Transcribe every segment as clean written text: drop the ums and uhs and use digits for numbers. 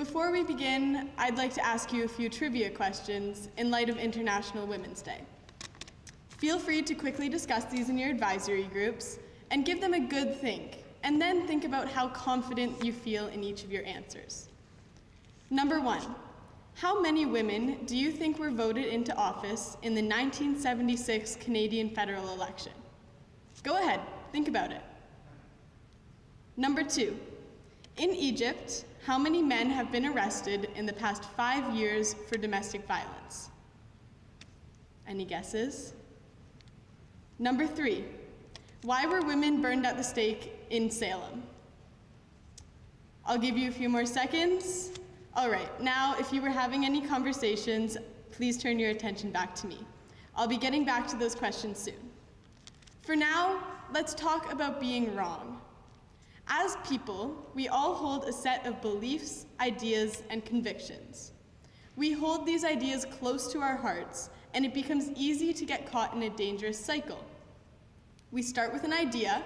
Before we begin, I'd like to ask you a few trivia questions in light of International Women's Day. Feel free to quickly discuss these in your advisory groups and give them a good think, and then think about how confident you feel in each of your answers. Number 1, how many women do you think were voted into office in the 1976 Canadian federal election? Go ahead, think about it. Number 2, in Egypt, how many men have been arrested in the past 5 years for domestic violence? Any guesses? Number 3, why were women burned at the stake in Salem? I'll give you a few more seconds. All right, now if you were having any conversations, please turn your attention back to me. I'll be getting back to those questions soon. For now, let's talk about being wrong. As people, we all hold a set of beliefs, ideas, and convictions. We hold these ideas close to our hearts, and it becomes easy to get caught in a dangerous cycle. We start with an idea,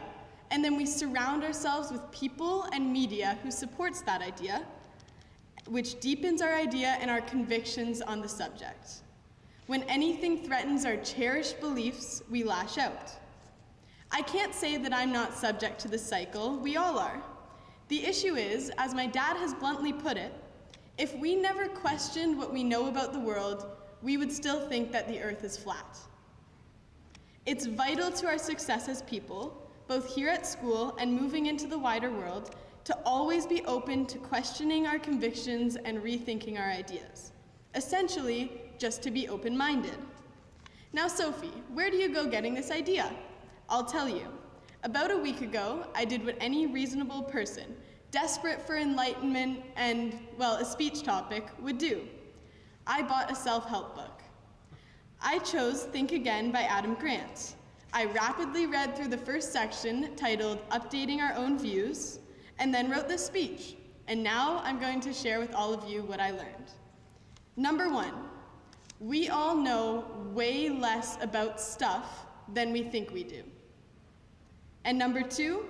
and then we surround ourselves with people and media who supports that idea, which deepens our idea and our convictions on the subject. When anything threatens our cherished beliefs, we lash out. I can't say that I'm not subject to this cycle, we all are. The issue is, as my dad has bluntly put it, if we never questioned what we know about the world, we would still think that the earth is flat. It's vital to our success as people, both here at school and moving into the wider world, to always be open to questioning our convictions and rethinking our ideas. Essentially, just to be open-minded. Now, Sophie, where do you go getting this idea? I'll tell you. About a week ago, I did what any reasonable person, desperate for enlightenment and, well, a speech topic, would do. I bought a self-help book. I chose Think Again by Adam Grant. I rapidly read through the first section titled Updating Our Own Views, and then wrote this speech. And now I'm going to share with all of you what I learned. Number 1, we all know way less about stuff than we think we do. And number 2,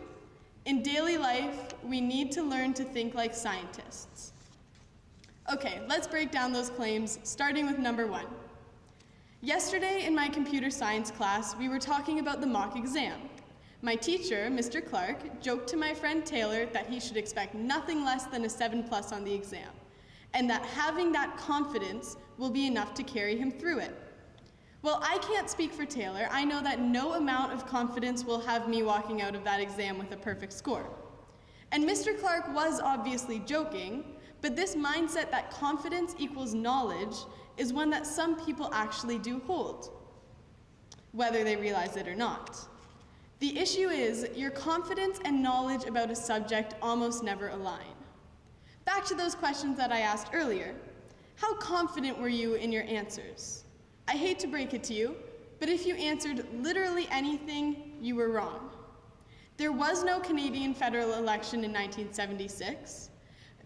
in daily life, we need to learn to think like scientists. Okay, let's break down those claims, starting with number 1. Yesterday in my computer science class, we were talking about the mock exam. My teacher, Mr. Clark, joked to my friend Taylor that he should expect nothing less than a 7+ on the exam, and that having that confidence will be enough to carry him through it. Well, I can't speak for Taylor. I know that no amount of confidence will have me walking out of that exam with a perfect score. And Mr. Clark was obviously joking, but this mindset that confidence equals knowledge is one that some people actually do hold, whether they realize it or not. The issue is, your confidence and knowledge about a subject almost never align. Back to those questions that I asked earlier. How confident were you in your answers? I hate to break it to you, but if you answered literally anything, you were wrong. There was no Canadian federal election in 1976.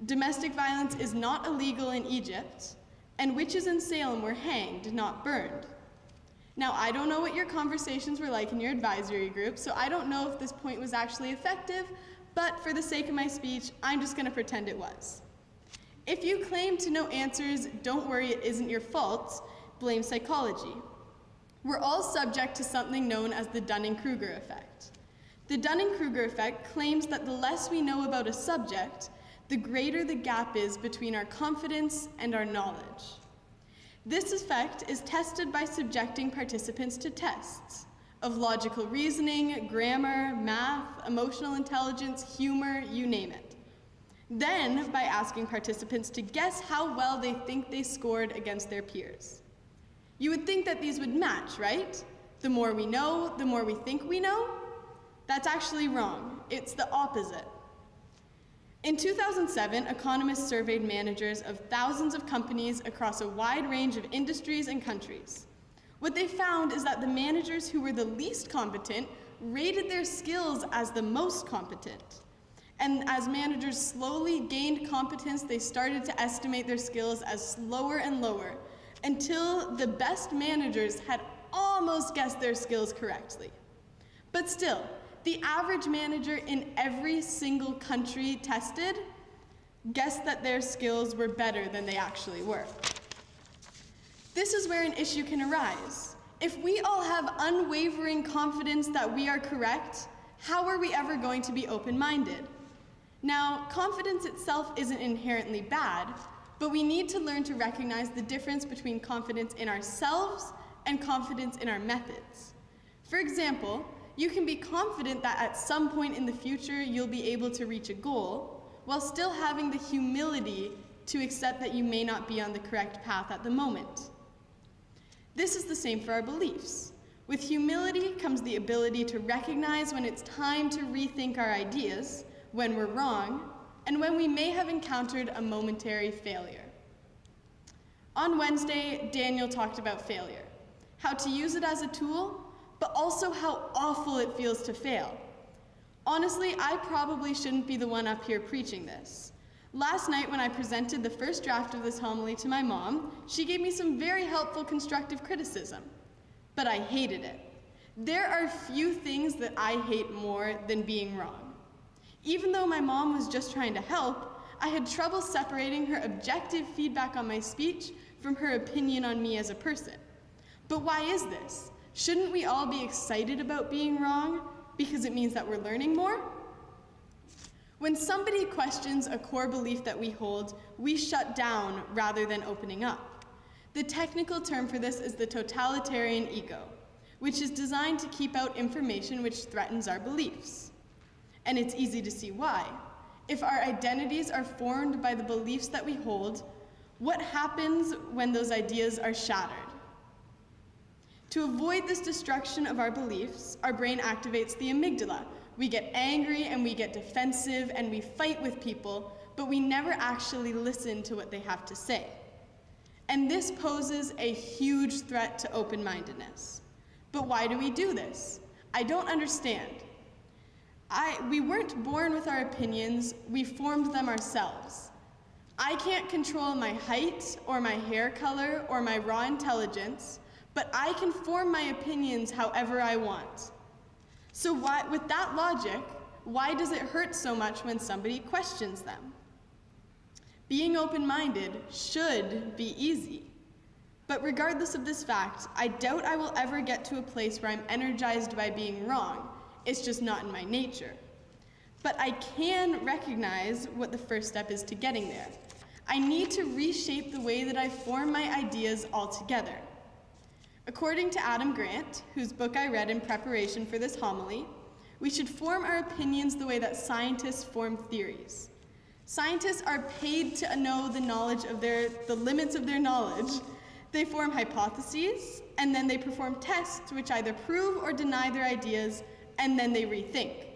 Domestic violence is not illegal in Egypt, and witches in Salem were hanged, not burned. Now, I don't know what your conversations were like in your advisory group, so I don't know if this point was actually effective, but for the sake of my speech, I'm just gonna pretend it was. If you claim to know answers, don't worry, it isn't your fault. Blame psychology. We're all subject to something known as the Dunning-Kruger effect. The Dunning-Kruger effect claims that the less we know about a subject, the greater the gap is between our confidence and our knowledge. This effect is tested by subjecting participants to tests of logical reasoning, grammar, math, emotional intelligence, humor, you name it. Then by asking participants to guess how well they think they scored against their peers. You would think that these would match, right? The more we know, the more we think we know? That's actually wrong. It's the opposite. In 2007, economists surveyed managers of thousands of companies across a wide range of industries and countries. What they found is that the managers who were the least competent rated their skills as the most competent. And as managers slowly gained competence, they started to estimate their skills as lower and lower, until the best managers had almost guessed their skills correctly. But still, the average manager in every single country tested guessed that their skills were better than they actually were. This is where an issue can arise. If we all have unwavering confidence that we are correct, how are we ever going to be open-minded? Now, confidence itself isn't inherently bad, but we need to learn to recognize the difference between confidence in ourselves and confidence in our methods. For example, you can be confident that at some point in the future you'll be able to reach a goal, while still having the humility to accept that you may not be on the correct path at the moment. This is the same for our beliefs. With humility comes the ability to recognize when it's time to rethink our ideas, when we're wrong, and when we may have encountered a momentary failure. On Wednesday, Daniel talked about failure, how to use it as a tool, but also how awful it feels to fail. Honestly, I probably shouldn't be the one up here preaching this. Last night when I presented the first draft of this homily to my mom, she gave me some very helpful constructive criticism, but I hated it. There are few things that I hate more than being wrong. Even though my mom was just trying to help, I had trouble separating her objective feedback on my speech from her opinion on me as a person. But why is this? Shouldn't we all be excited about being wrong because it means that we're learning more? When somebody questions a core belief that we hold, we shut down rather than opening up. The technical term for this is the totalitarian ego, which is designed to keep out information which threatens our beliefs. And it's easy to see why. If our identities are formed by the beliefs that we hold, what happens when those ideas are shattered? To avoid this destruction of our beliefs, our brain activates the amygdala. We get angry and we get defensive and we fight with people, but we never actually listen to what they have to say. And this poses a huge threat to open-mindedness. But why do we do this? I don't understand. We weren't born with our opinions, we formed them ourselves. I can't control my height or my hair color or my raw intelligence, but I can form my opinions however I want. So with that logic, why does it hurt so much when somebody questions them? Being open-minded should be easy. But regardless of this fact, I doubt I will ever get to a place where I'm energized by being wrong. It's just not in my nature. But I can recognize what the first step is to getting there. I need to reshape the way that I form my ideas altogether. According to Adam Grant, whose book I read in preparation for this homily, we should form our opinions the way that scientists form theories. Scientists are paid to know the limits of their knowledge. They form hypotheses, and then they perform tests which either prove or deny their ideas, and then they rethink.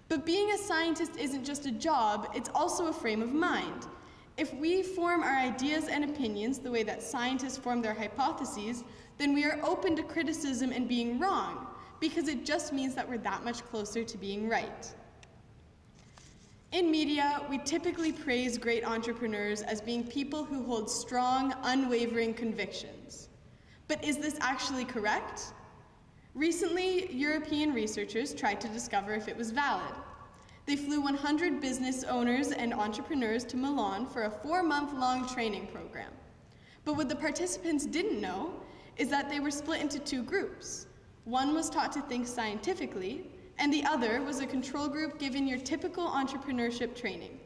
But being a scientist isn't just a job, it's also a frame of mind. If we form our ideas and opinions the way that scientists form their hypotheses, then we are open to criticism and being wrong, because it just means that we're that much closer to being right. In media, we typically praise great entrepreneurs as being people who hold strong, unwavering convictions. But is this actually correct? Recently, European researchers tried to discover if it was valid. They flew 100 business owners and entrepreneurs to Milan for a 4-month-long training program. But what the participants didn't know is that they were split into 2 groups. One was taught to think scientifically, and the other was a control group given your typical entrepreneurship training.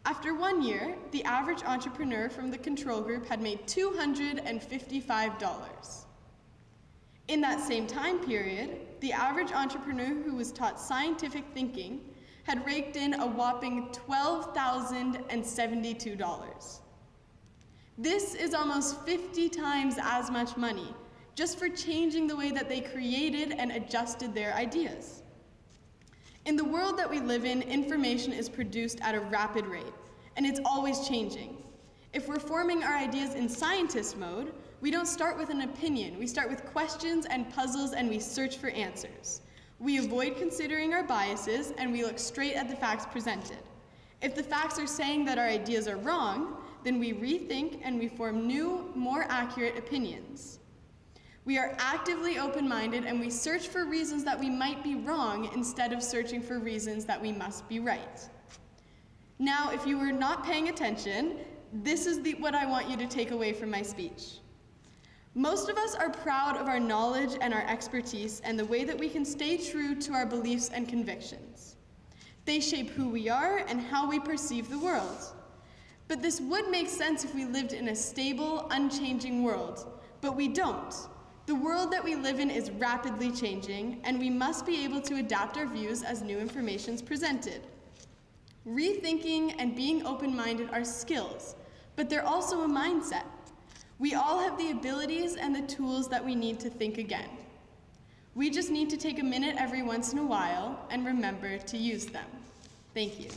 After 1 year, the average entrepreneur from the control group had made $255. In that same time period, the average entrepreneur who was taught scientific thinking had raked in a whopping $12,072. This is almost 50 times as much money, just for changing the way that they created and adjusted their ideas. In the world that we live in, information is produced at a rapid rate, and it's always changing. If we're forming our ideas in scientist mode, we don't start with an opinion. We start with questions and puzzles, and we search for answers. We avoid considering our biases, and we look straight at the facts presented. If the facts are saying that our ideas are wrong, then we rethink and we form new, more accurate opinions. We are actively open-minded, and we search for reasons that we might be wrong instead of searching for reasons that we must be right. Now, if you were not paying attention, this is what I want you to take away from my speech. Most of us are proud of our knowledge and our expertise and the way that we can stay true to our beliefs and convictions. They shape who we are and how we perceive the world. But this would make sense if we lived in a stable, unchanging world, but we don't. The world that we live in is rapidly changing, and we must be able to adapt our views as new information is presented. Rethinking and being open-minded are skills, but they're also a mindset. We all have the abilities and the tools that we need to think again. We just need to take a minute every once in a while and remember to use them. Thank you.